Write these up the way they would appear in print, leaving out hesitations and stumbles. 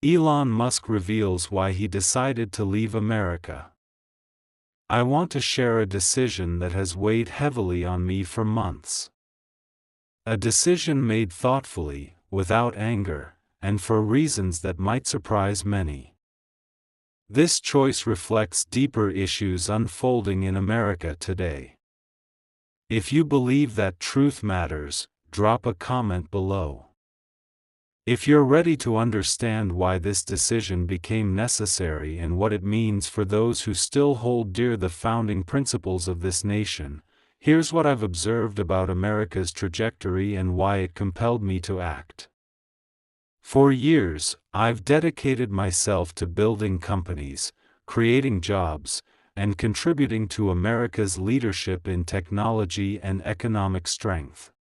Elon Musk reveals why he decided to leave America. I want to share a decision that has weighed heavily on me for months. A decision made thoughtfully, without anger, and for reasons that might surprise many. This choice reflects deeper issues unfolding in America today. If you believe that truth matters, drop a comment below. If you're ready to understand why this decision became necessary and what it means for those who still hold dear the founding principles of this nation, here's what I've observed about America's trajectory and why it compelled me to act. For years, I've dedicated myself to building companies, creating jobs, and contributing to America's leadership in technology and economic strength.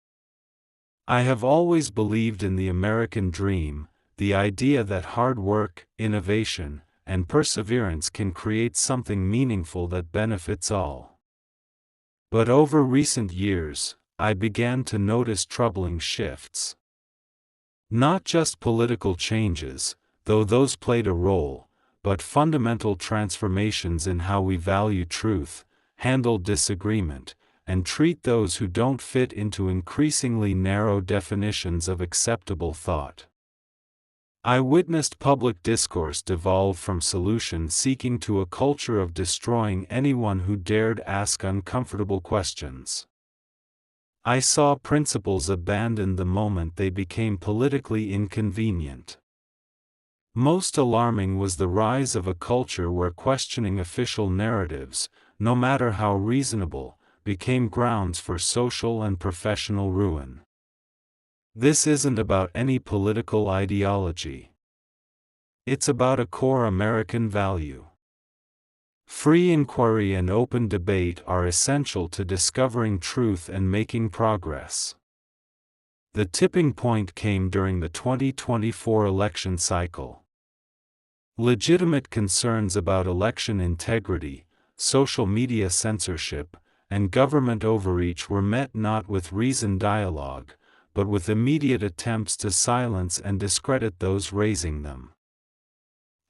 I have always believed in the American dream, the idea that hard work, innovation, and perseverance can create something meaningful that benefits all. But over recent years, I began to notice troubling shifts. Not just political changes, though those played a role, but fundamental transformations in how we value truth, handle disagreement, and treat those who don't fit into increasingly narrow definitions of acceptable thought. I witnessed public discourse devolve from solution-seeking to a culture of destroying anyone who dared ask uncomfortable questions. I saw principles abandoned the moment they became politically inconvenient. Most alarming was the rise of a culture where questioning official narratives, no matter how reasonable, became grounds for social and professional ruin. This isn't about any political ideology. It's about a core American value. Free inquiry and open debate are essential to discovering truth and making progress. The tipping point came during the 2024 election cycle. Legitimate concerns about election integrity, social media censorship, and government overreach were met not with reasoned dialogue, but with immediate attempts to silence and discredit those raising them.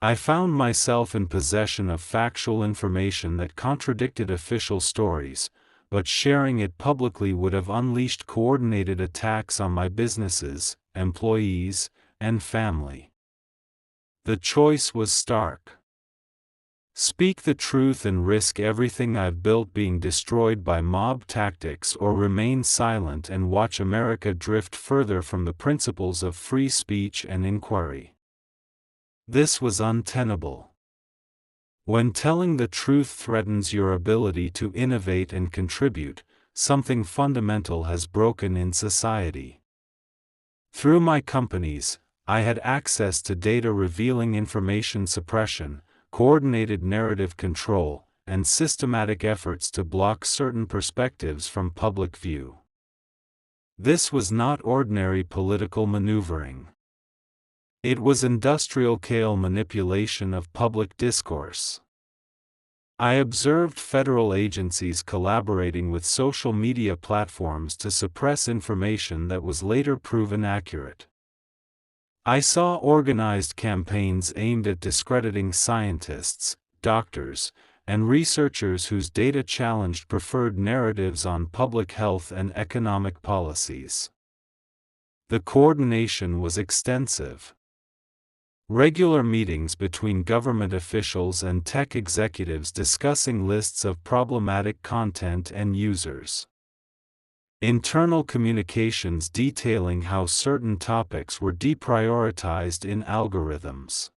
I found myself in possession of factual information that contradicted official stories, but sharing it publicly would have unleashed coordinated attacks on my businesses, employees, and family. The choice was stark. Speak the truth and risk everything I've built being destroyed by mob tactics, or remain silent and watch America drift further from the principles of free speech and inquiry. This was untenable. When telling the truth threatens your ability to innovate and contribute, something fundamental has broken in society. Through my companies, I had access to data revealing information suppression, coordinated narrative control, and systematic efforts to block certain perspectives from public view. This was not ordinary political maneuvering. It was industrial-scale manipulation of public discourse. I observed federal agencies collaborating with social media platforms to suppress information that was later proven accurate. I saw organized campaigns aimed at discrediting scientists, doctors, and researchers whose data challenged preferred narratives on public health and economic policies. The coordination was extensive. Regular meetings between government officials and tech executives discussing lists of problematic content and users. Internal communications detailing how certain topics were deprioritized in algorithms.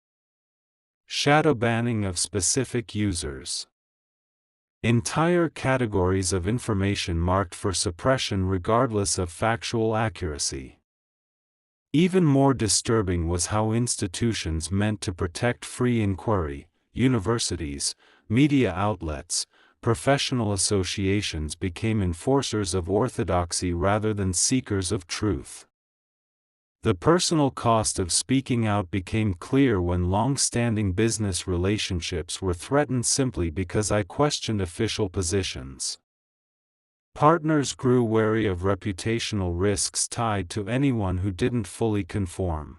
Shadow banning of specific users. Entire categories of information marked for suppression regardless of factual accuracy. Even more disturbing was how institutions meant to protect free inquiry, universities, media outlets, professional associations became enforcers of orthodoxy rather than seekers of truth. The personal cost of speaking out became clear when long-standing business relationships were threatened simply because I questioned official positions. Partners grew wary of reputational risks tied to anyone who didn't fully conform.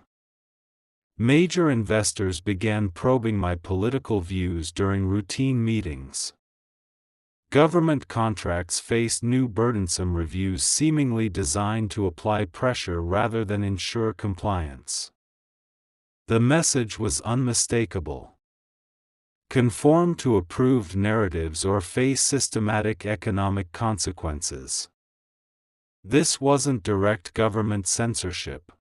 Major investors began probing my political views during routine meetings. Government contracts faced new burdensome reviews seemingly designed to apply pressure rather than ensure compliance. The message was unmistakable. Conform to approved narratives or face systematic economic consequences. This wasn't direct government censorship.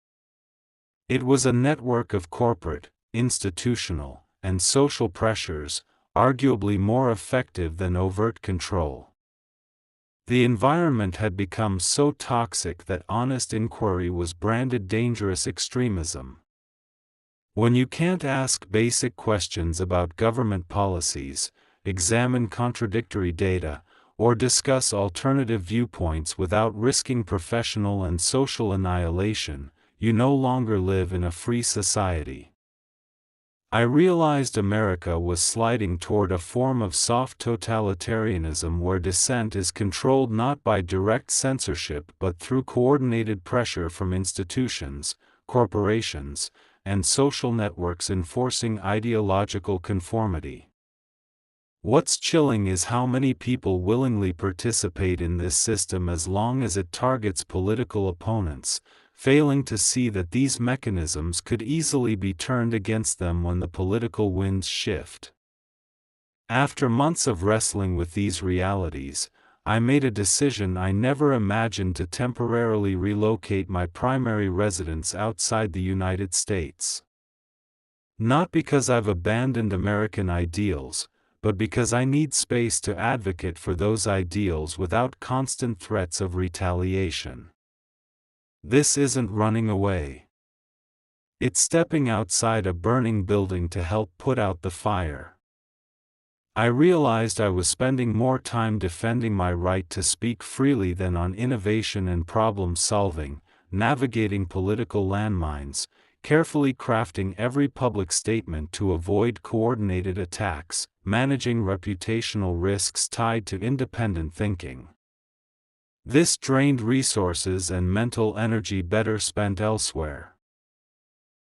It was a network of corporate, institutional, and social pressures, arguably more effective than overt control. The environment had become so toxic that honest inquiry was branded dangerous extremism. When you can't ask basic questions about government policies, examine contradictory data, or discuss alternative viewpoints without risking professional and social annihilation, you no longer live in a free society. I realized America was sliding toward a form of soft totalitarianism where dissent is controlled not by direct censorship but through coordinated pressure from institutions, corporations, and social networks enforcing ideological conformity. What's chilling is how many people willingly participate in this system as long as it targets political opponents, failing to see that these mechanisms could easily be turned against them when the political winds shift. After months of wrestling with these realities, I made a decision I never imagined to temporarily relocate my primary residence outside the United States. Not because I've abandoned American ideals, but because I need space to advocate for those ideals without constant threats of retaliation. This isn't running away. It's stepping outside a burning building to help put out the fire. I realized I was spending more time defending my right to speak freely than on innovation and problem solving, navigating political landmines, carefully crafting every public statement to avoid coordinated attacks, managing reputational risks tied to independent thinking. This drained resources and mental energy better spent elsewhere.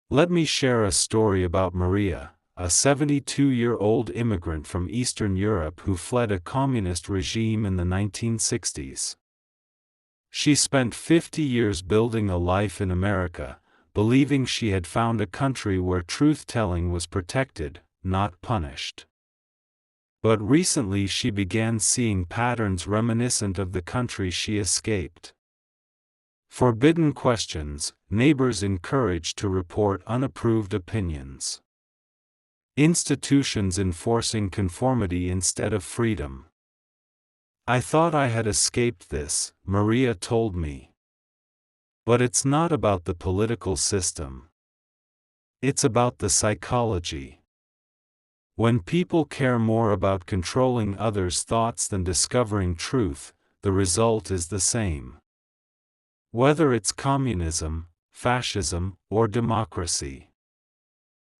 Let me share a story about Maria, a 72-year-old immigrant from Eastern Europe who fled a communist regime in the 1960s. She spent 50 years building a life in America, believing she had found a country where truth-telling was protected, not punished. But recently she began seeing patterns reminiscent of the country she escaped. Forbidden questions, neighbors encouraged to report unapproved opinions. Institutions enforcing conformity instead of freedom. I thought I had escaped this, Maria told me. But it's not about the political system. It's about the psychology. When people care more about controlling others' thoughts than discovering truth, the result is the same. Whether it's communism, fascism, or democracy.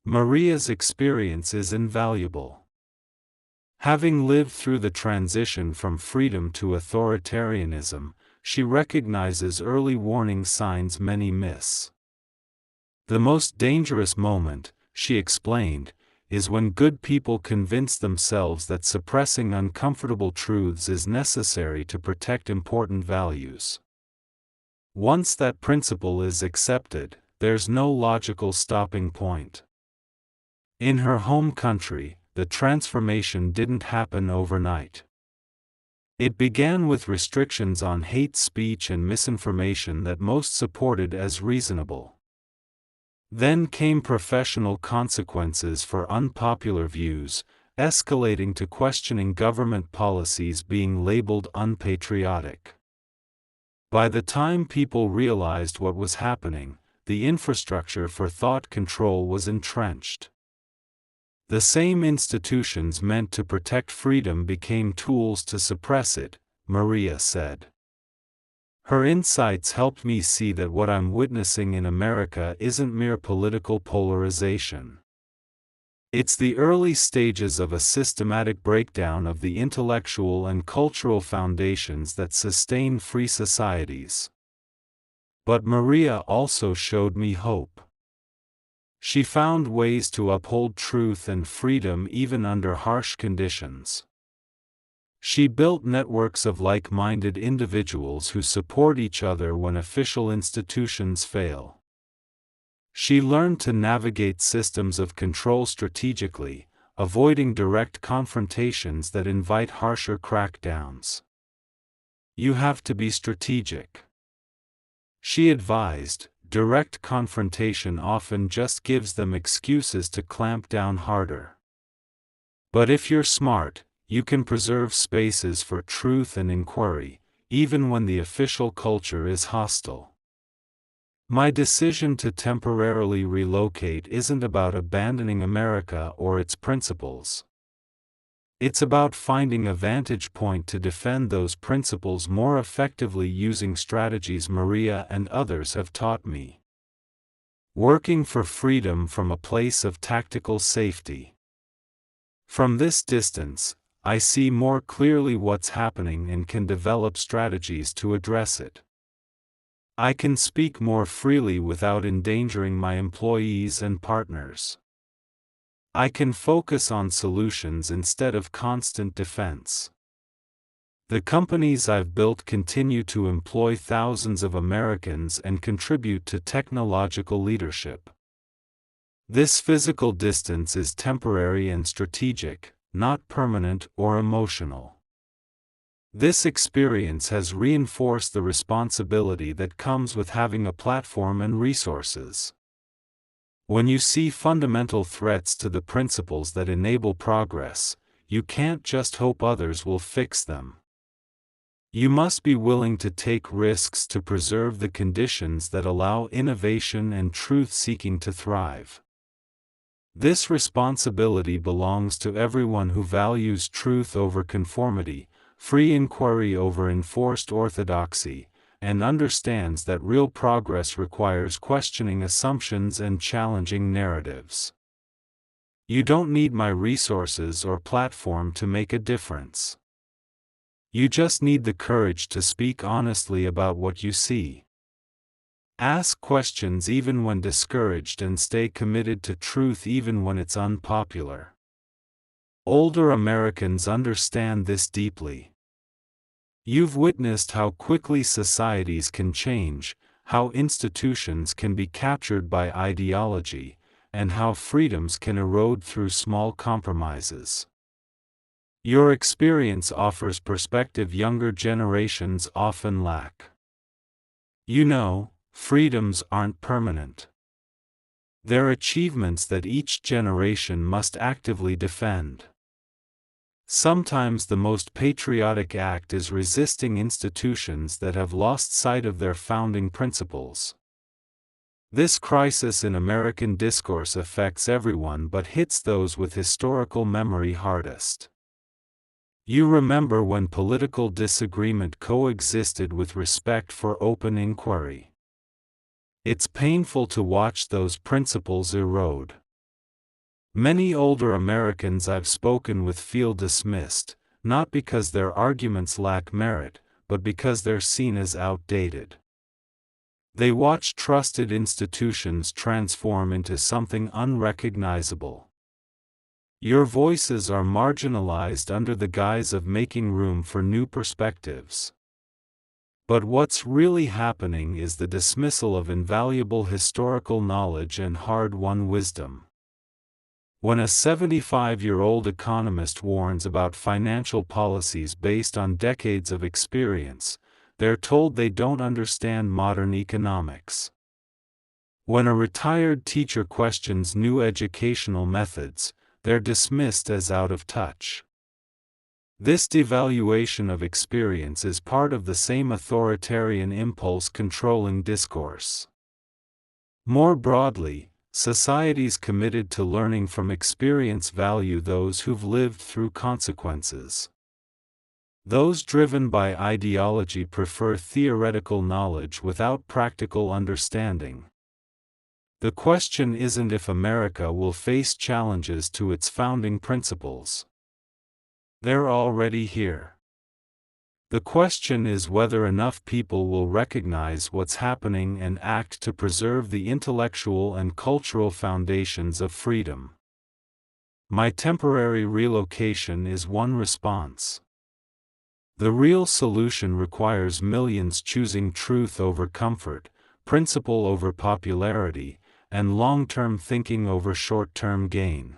Maria's experience is invaluable. Having lived through the transition from freedom to authoritarianism, she recognizes early warning signs many miss. The most dangerous moment, she explained, is when good people convince themselves that suppressing uncomfortable truths is necessary to protect important values. Once that principle is accepted, there's no logical stopping point. In her home country, the transformation didn't happen overnight. It began with restrictions on hate speech and misinformation that most supported as reasonable. Then came professional consequences for unpopular views, escalating to questioning government policies being labeled unpatriotic. By the time people realized what was happening, the infrastructure for thought control was entrenched. The same institutions meant to protect freedom became tools to suppress it, Maria said. Her insights helped me see that what I'm witnessing in America isn't mere political polarization. It's the early stages of a systematic breakdown of the intellectual and cultural foundations that sustain free societies. But Maria also showed me hope. She found ways to uphold truth and freedom even under harsh conditions. She built networks of like-minded individuals who support each other when official institutions fail. She learned to navigate systems of control strategically, avoiding direct confrontations that invite harsher crackdowns. You have to be strategic. She advised, direct confrontation often just gives them excuses to clamp down harder. But if you're smart, you can preserve spaces for truth and inquiry, even when the official culture is hostile. My decision to temporarily relocate isn't about abandoning America or its principles. It's about finding a vantage point to defend those principles more effectively using strategies Maria and others have taught me. Working for freedom from a place of tactical safety. From this distance, I see more clearly what's happening and can develop strategies to address it. I can speak more freely without endangering my employees and partners. I can focus on solutions instead of constant defense. The companies I've built continue to employ thousands of Americans and contribute to technological leadership. This physical distance is temporary and strategic, not permanent or emotional. This experience has reinforced the responsibility that comes with having a platform and resources. When you see fundamental threats to the principles that enable progress, you can't just hope others will fix them. You must be willing to take risks to preserve the conditions that allow innovation and truth-seeking to thrive. This responsibility belongs to everyone who values truth over conformity, free inquiry over enforced orthodoxy, and understands that real progress requires questioning assumptions and challenging narratives. You don't need my resources or platform to make a difference. You just need the courage to speak honestly about what you see. Ask questions even when discouraged and stay committed to truth even when it's unpopular. Older Americans understand this deeply. You've witnessed how quickly societies can change, how institutions can be captured by ideology, and how freedoms can erode through small compromises. Your experience offers perspective younger generations often lack. You know, freedoms aren't permanent. They're achievements that each generation must actively defend. Sometimes the most patriotic act is resisting institutions that have lost sight of their founding principles. This crisis in American discourse affects everyone but hits those with historical memory hardest. You remember when political disagreement coexisted with respect for open inquiry. It's painful to watch those principles erode. Many older Americans I've spoken with feel dismissed, not because their arguments lack merit, but because they're seen as outdated. They watch trusted institutions transform into something unrecognizable. Your voices are marginalized under the guise of making room for new perspectives. But what's really happening is the dismissal of invaluable historical knowledge and hard-won wisdom. When a 75-year-old economist warns about financial policies based on decades of experience, they're told they don't understand modern economics. When a retired teacher questions new educational methods, they're dismissed as out of touch. This devaluation of experience is part of the same authoritarian impulse controlling discourse. More broadly, societies committed to learning from experience value those who've lived through consequences. Those driven by ideology prefer theoretical knowledge without practical understanding. The question isn't if America will face challenges to its founding principles. They're already here. The question is whether enough people will recognize what's happening and act to preserve the intellectual and cultural foundations of freedom. My temporary relocation is one response. The real solution requires millions choosing truth over comfort, principle over popularity, and long-term thinking over short-term gain.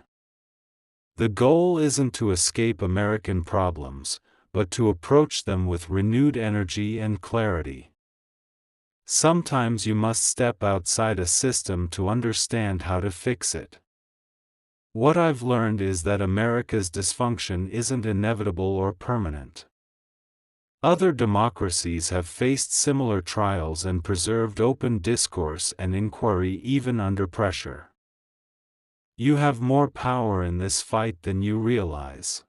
The goal isn't to escape American problems, but to approach them with renewed energy and clarity. Sometimes you must step outside a system to understand how to fix it. What I've learned is that America's dysfunction isn't inevitable or permanent. Other democracies have faced similar trials and preserved open discourse and inquiry even under pressure. You have more power in this fight than you realize.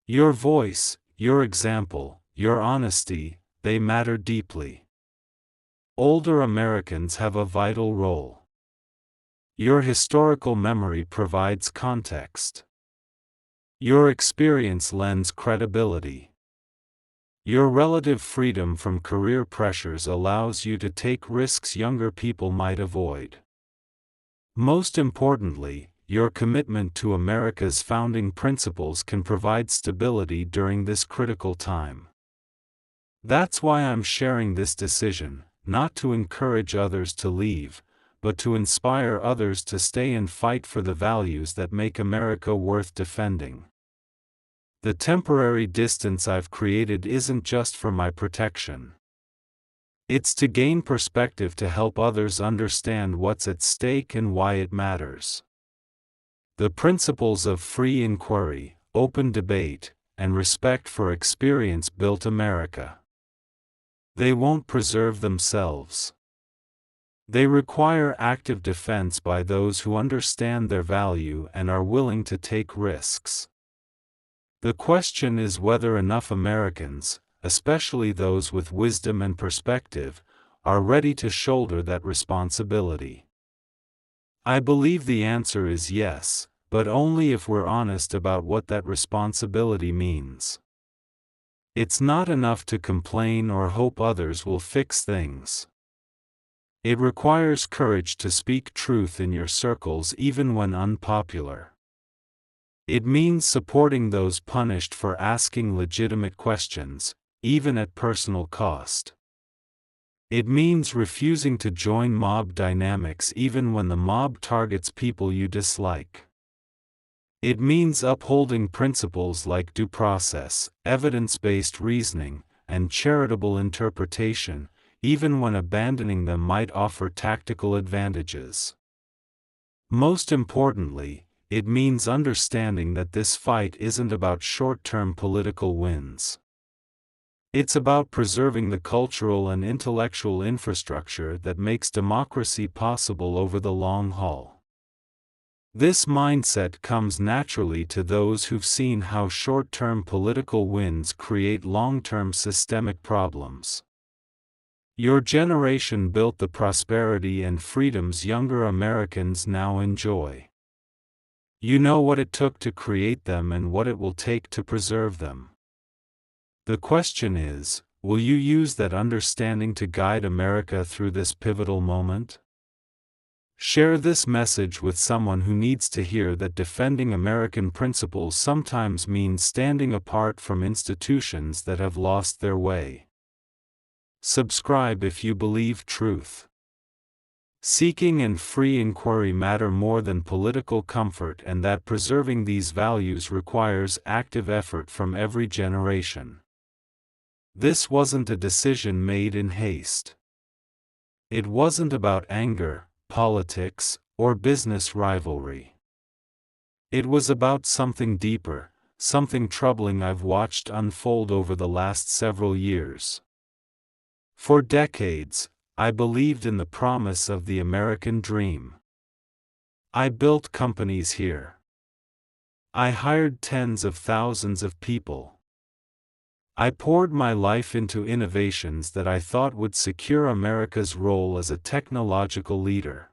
Your voice, your example, your honesty, they matter deeply. Older Americans have a vital role. Your historical memory provides context. Your experience lends credibility. Your relative freedom from career pressures allows you to take risks younger people might avoid. Most importantly, your commitment to America's founding principles can provide stability during this critical time. That's why I'm sharing this decision, not to encourage others to leave, but to inspire others to stay and fight for the values that make America worth defending. The temporary distance I've created isn't just for my protection. It's to gain perspective to help others understand what's at stake and why it matters. The principles of free inquiry, open debate, and respect for experience built America. They won't preserve themselves. They require active defense by those who understand their value and are willing to take risks. The question is whether enough Americans, especially those with wisdom and perspective, are ready to shoulder that responsibility. I believe the answer is yes, but only if we're honest about what that responsibility means. It's not enough to complain or hope others will fix things. It requires courage to speak truth in your circles even when unpopular. It means supporting those punished for asking legitimate questions, even at personal cost. It means refusing to join mob dynamics even when the mob targets people you dislike. It means upholding principles like due process, evidence-based reasoning, and charitable interpretation, even when abandoning them might offer tactical advantages. Most importantly, it means understanding that this fight isn't about short-term political wins. It's about preserving the cultural and intellectual infrastructure that makes democracy possible over the long haul. This mindset comes naturally to those who've seen how short-term political wins create long-term systemic problems. Your generation built the prosperity and freedoms younger Americans now enjoy. You know what it took to create them and what it will take to preserve them. The question is, will you use that understanding to guide America through this pivotal moment? Share this message with someone who needs to hear that defending American principles sometimes means standing apart from institutions that have lost their way. Subscribe if you believe truth. Seeking and free inquiry matter more than political comfort, and that preserving these values requires active effort from every generation. This wasn't a decision made in haste. It wasn't about anger, politics, or business rivalry. It was about something deeper, something troubling I've watched unfold over the last several years. For decades, I believed in the promise of the American dream. I built companies here. I hired tens of thousands of people. I poured my life into innovations that I thought would secure America's role as a technological leader.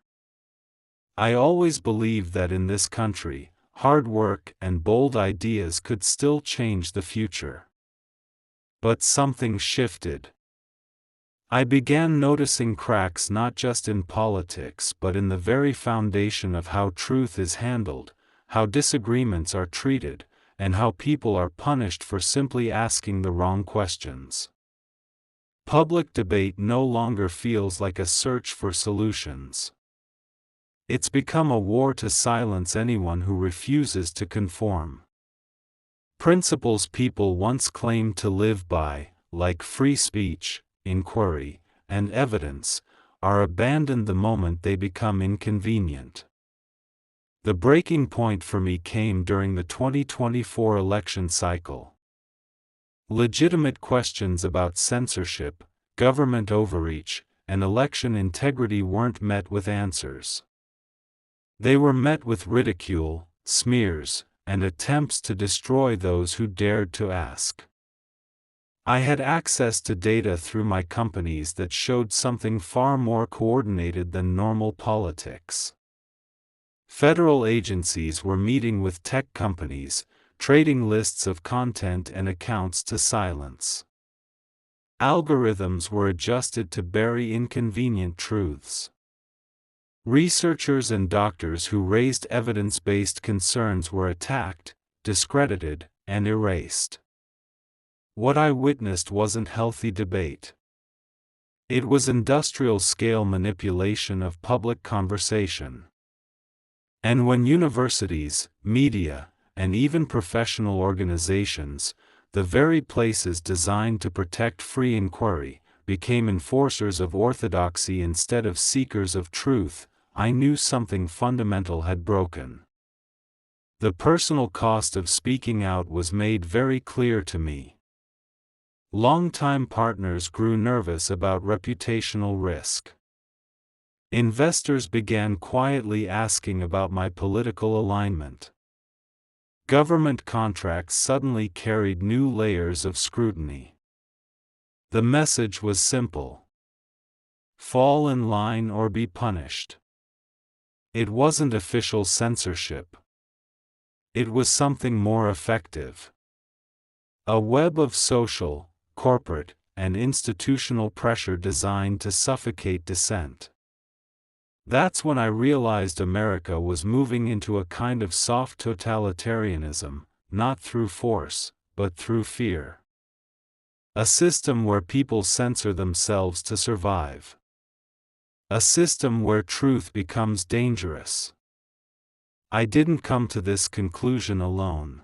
I always believed that in this country, hard work and bold ideas could still change the future. But something shifted. I began noticing cracks not just in politics but in the very foundation of how truth is handled, how disagreements are treated, and how people are punished for simply asking the wrong questions. Public debate no longer feels like a search for solutions. It's become a war to silence anyone who refuses to conform. Principles people once claimed to live by, like free speech, inquiry, and evidence, are abandoned the moment they become inconvenient. The breaking point for me came during the 2024 election cycle. Legitimate questions about censorship, government overreach, and election integrity weren't met with answers. They were met with ridicule, smears, and attempts to destroy those who dared to ask. I had access to data through my companies that showed something far more coordinated than normal politics. Federal agencies were meeting with tech companies, trading lists of content and accounts to silence. Algorithms were adjusted to bury inconvenient truths. Researchers and doctors who raised evidence-based concerns were attacked, discredited, and erased. What I witnessed wasn't healthy debate. It was industrial-scale manipulation of public conversation. And when universities, media, and even professional organizations, the very places designed to protect free inquiry, became enforcers of orthodoxy instead of seekers of truth, I knew something fundamental had broken. The personal cost of speaking out was made very clear to me. Longtime partners grew nervous about reputational risk. Investors began quietly asking about my political alignment. Government contracts suddenly carried new layers of scrutiny. The message was simple: fall in line or be punished. It wasn't official censorship. It was something more effective. A web of social, corporate, and institutional pressure designed to suffocate dissent. That's when I realized America was moving into a kind of soft totalitarianism, not through force, but through fear. A system where people censor themselves to survive. A system where truth becomes dangerous. I didn't come to this conclusion alone.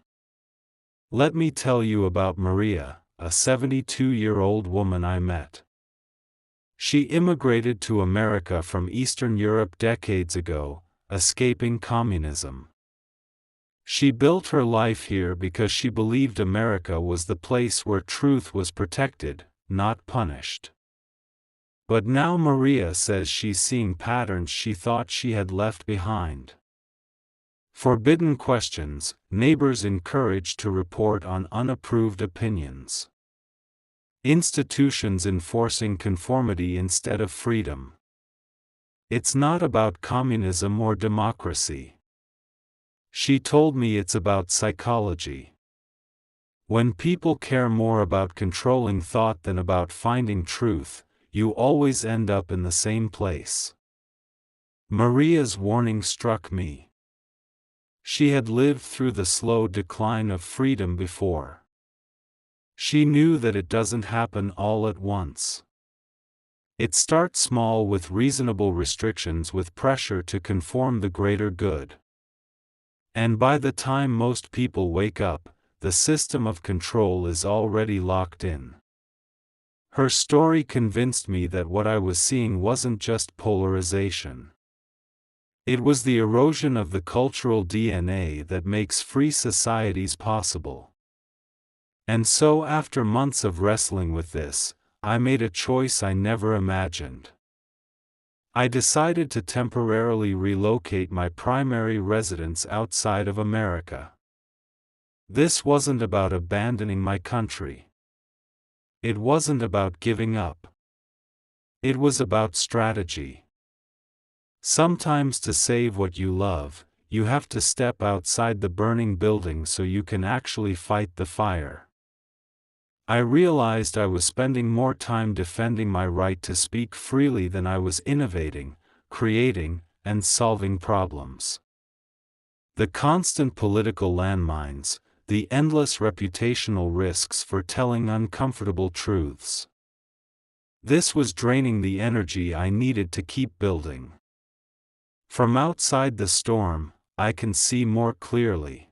Let me tell you about Maria, a 72-year-old woman I met. She immigrated to America from Eastern Europe decades ago, escaping communism. She built her life here because she believed America was the place where truth was protected, not punished. But now Maria says she's seeing patterns she thought she had left behind. Forbidden questions, neighbors encouraged to report on unapproved opinions. Institutions enforcing conformity instead of freedom. It's not about communism or democracy. She told me it's about psychology. When people care more about controlling thought than about finding truth, you always end up in the same place. Maria's warning struck me. She had lived through the slow decline of freedom before. She knew that it doesn't happen all at once. It starts small with reasonable restrictions with pressure to conform the greater good. And by the time most people wake up, the system of control is already locked in. Her story convinced me that what I was seeing wasn't just polarization. It was the erosion of the cultural DNA that makes free societies possible. And so after months of wrestling with this, I made a choice I never imagined. I decided to temporarily relocate my primary residence outside of America. This wasn't about abandoning my country. It wasn't about giving up. It was about strategy. Sometimes to save what you love, you have to step outside the burning building so you can actually fight the fire. I realized I was spending more time defending my right to speak freely than I was innovating, creating, and solving problems. The constant political landmines, the endless reputational risks for telling uncomfortable truths. This was draining the energy I needed to keep building. From outside the storm, I can see more clearly.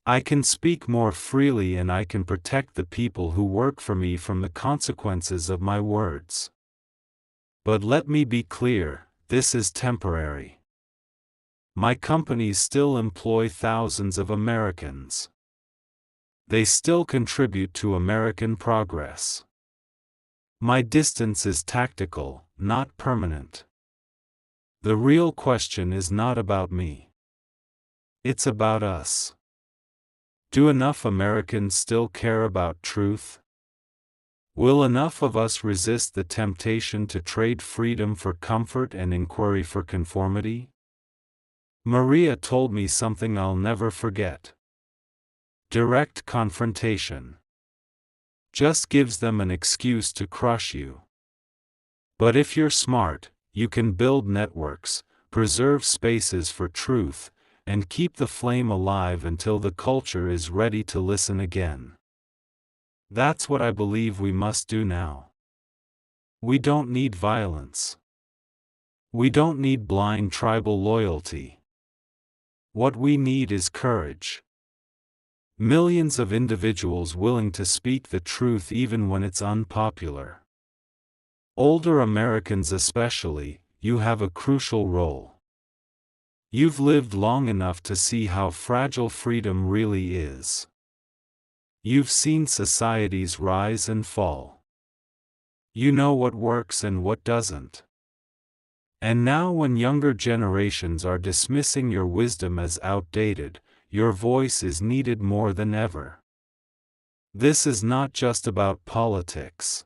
I can speak more freely, and I can protect the people who work for me from the consequences of my words. But let me be clear, this is temporary. My companies still employ thousands of Americans. They still contribute to American progress. My distance is tactical, not permanent. The real question is not about me. It's about us. Do enough Americans still care about truth? Will enough of us resist the temptation to trade freedom for comfort and inquiry for conformity? Maria told me something I'll never forget. Direct confrontation just gives them an excuse to crush you. But if you're smart, you can build networks, preserve spaces for truth, and keep the flame alive until the culture is ready to listen again. That's what I believe we must do now. We don't need violence. We don't need blind tribal loyalty. What we need is courage. Millions of individuals willing to speak the truth even when it's unpopular. Older Americans especially, you have a crucial role. You've lived long enough to see how fragile freedom really is. You've seen societies rise and fall. You know what works and what doesn't. And now, when younger generations are dismissing your wisdom as outdated, your voice is needed more than ever. This is not just about politics.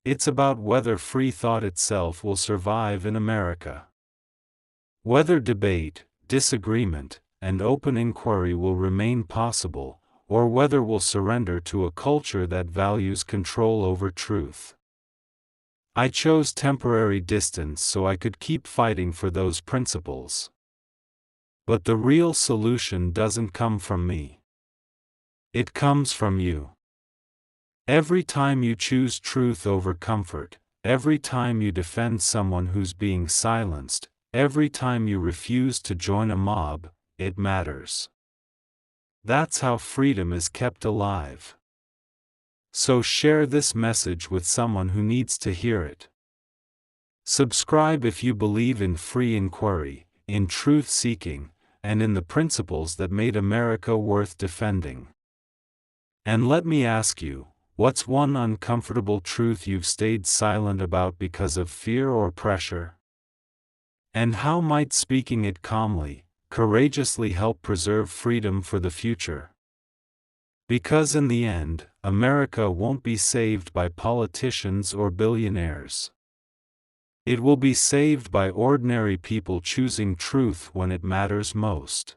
It's about whether free thought itself will survive in America. Whether debate, disagreement, and open inquiry will remain possible, or whether we'll surrender to a culture that values control over truth. I chose temporary distance so I could keep fighting for those principles. But the real solution doesn't come from me. It comes from you. Every time you choose truth over comfort, every time you defend someone who's being silenced, every time you refuse to join a mob, it matters. That's how freedom is kept alive. So share this message with someone who needs to hear it. Subscribe if you believe in free inquiry, in truth-seeking, and in the principles that made America worth defending. And let me ask you, what's one uncomfortable truth you've stayed silent about because of fear or pressure? And how might speaking it calmly, courageously help preserve freedom for the future? Because in the end, America won't be saved by politicians or billionaires. It will be saved by ordinary people choosing truth when it matters most.